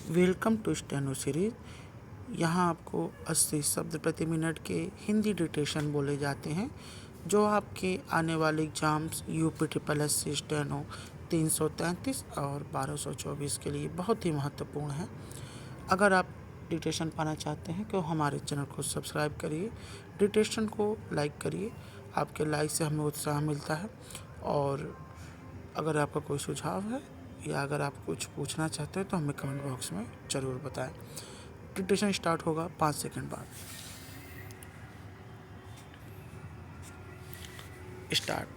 Welcome to steno series. यहाँ आपको 80 शब्द प्रति मिनट के हिंदी डिक्टेशन बोले जाते हैं जो आपके आने वाले exams UP triple S C steno 333 और 1224 के लिए बहुत ही महत्वपूर्ण है। अगर आप डिक्टेशन पाना चाहते हैं तो हमारे चैनल को सब्सक्राइब करिए, डिक्टेशन को लाइक करिए। आपके लाइक से हमें उत्साह मिलता है। और अगर आपका कोई सुझाव है या अगर आप कुछ पूछना चाहते हैं तो हमें कमेंट बॉक्स में ज़रूर बताएं। डिक्टेशन स्टार्ट होगा 5 सेकंड बाद। स्टार्ट।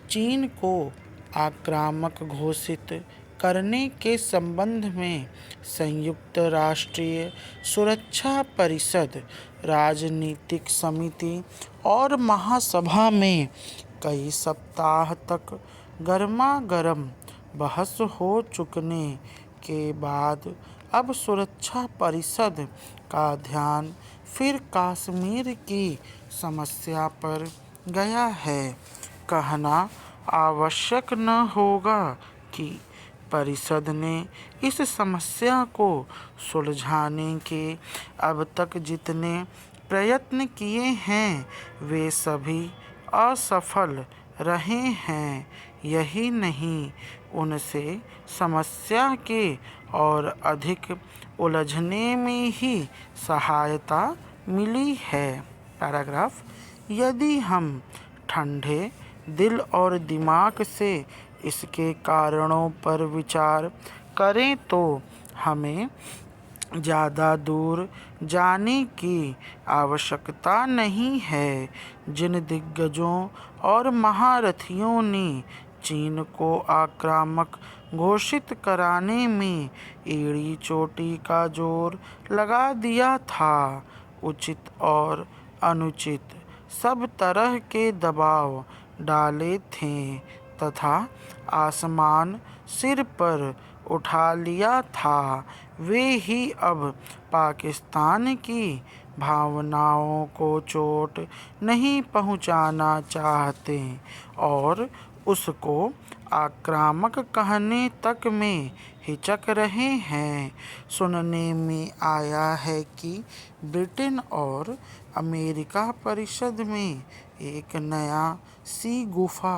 चीन को आक्रामक घोषित करने के संबंध में संयुक्त राष्ट्रीय सुरक्षा परिषद, राजनीतिक समिति और महासभा में कई सप्ताह तक गर्मागर्म बहस हो चुकने के बाद अब सुरक्षा परिषद का ध्यान फिर कश्मीर की समस्या पर गया है। कहना आवश्यक न होगा कि परिषद ने इस समस्या को सुलझाने के अब तक जितने प्रयत्न किए हैं वे सभी असफल रहे हैं। यही नहीं, उनसे समस्या के और अधिक उलझने में ही सहायता मिली है। पैराग्राफ। यदि हम ठंडे दिल और दिमाग से इसके कारणों पर विचार करें तो हमें ज़्यादा दूर जाने की आवश्यकता नहीं है। जिन दिग्गजों और महारथियों ने चीन को आक्रामक घोषित कराने में एड़ी चोटी का जोर लगा दिया था, उचित और अनुचित सब तरह के दबाव डाले थे तथा आसमान सिर पर उठा लिया था, वे ही अब पाकिस्तान की भावनाओं को चोट नहीं पहुंचाना चाहते और उसको आक्रामक कहने तक में हिचक रहे हैं। सुनने में आया है कि ब्रिटेन और अमेरिका परिषद में एक नया सी गुफा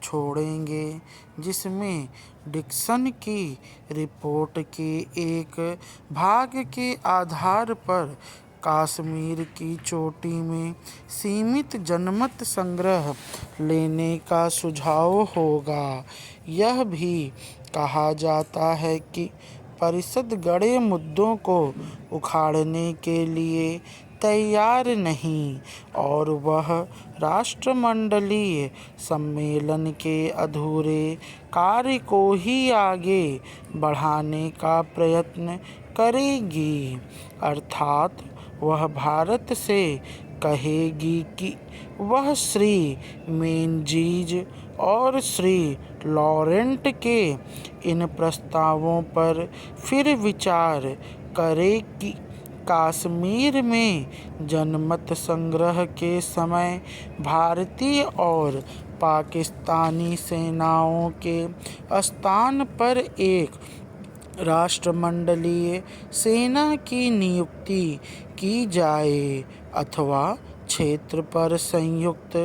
छोड़ेंगे जिसमें डिक्सन की रिपोर्ट के एक भाग के आधार पर कश्मीर की चोटी में सीमित जनमत संग्रह लेने का सुझाव होगा। यह भी कहा जाता है कि परिषद बड़े मुद्दों को उखाड़ने के लिए तैयार नहीं और वह राष्ट्रमंडलीय सम्मेलन के अधूरे कार्य को ही आगे बढ़ाने का प्रयत्न करेगी। अर्थात वह भारत से कहेगी कि वह श्री मेनजीज और श्री लॉरेंट के इन प्रस्तावों पर फिर विचार करे कि कश्मीर में जनमत संग्रह के समय भारतीय और पाकिस्तानी सेनाओं के स्थान पर एक राष्ट्रमंडलीय सेना की नियुक्ति की जाए अथवा क्षेत्र पर संयुक्त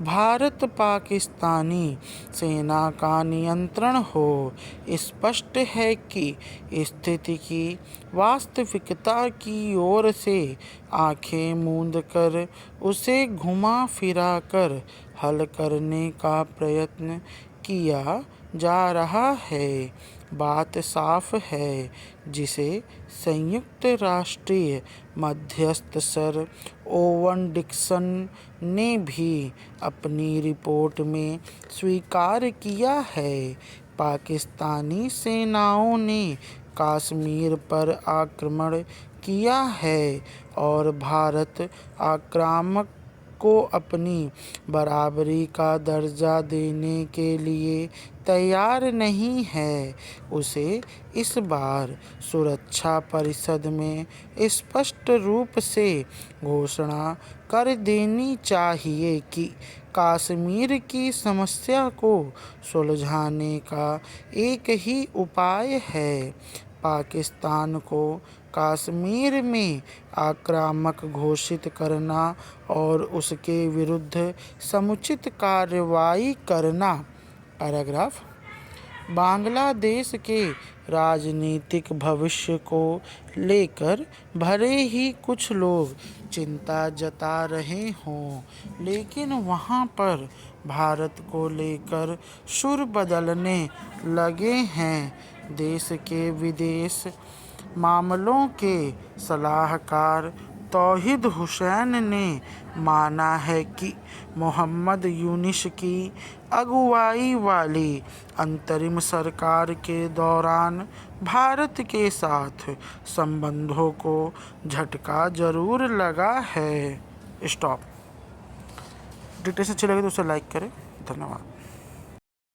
भारत पाकिस्तानी सेना का नियंत्रण हो। स्पष्ट है कि स्थिति की वास्तविकता की ओर से आंखें मूंद कर उसे घुमा फिरा कर हल करने का प्रयत्न किया जा रहा है। बात साफ है, जिसे संयुक्त राष्ट्रीय मध्यस्थ सर ओवन डिक्सन ने भी अपनी रिपोर्ट में स्वीकार किया है। पाकिस्तानी सेनाओं ने कश्मीर पर आक्रमण किया है और भारत आक्रामक को अपनी बराबरी का दर्जा देने के लिए तैयार नहीं है। उसे इस बार सुरक्षा परिषद में स्पष्ट रूप से घोषणा कर देनी चाहिए कि कश्मीर की समस्या को सुलझाने का एक ही उपाय है, पाकिस्तान को कश्मीर में आक्रामक घोषित करना और उसके विरुद्ध समुचित कार्रवाई करना। पैराग्राफ। बांग्लादेश के राजनीतिक भविष्य को लेकर भले ही कुछ लोग चिंता जता रहे हों, लेकिन वहाँ पर भारत को लेकर सुर बदलने लगे हैं। देश के विदेश मामलों के सलाहकार तौहीद हुसैन ने माना है कि मोहम्मद यूनुस की अगुवाई वाली अंतरिम सरकार के दौरान भारत के साथ संबंधों को झटका जरूर लगा है। स्टॉप। डिटेल्स अच्छी लगे तो उसे लाइक करें। धन्यवाद।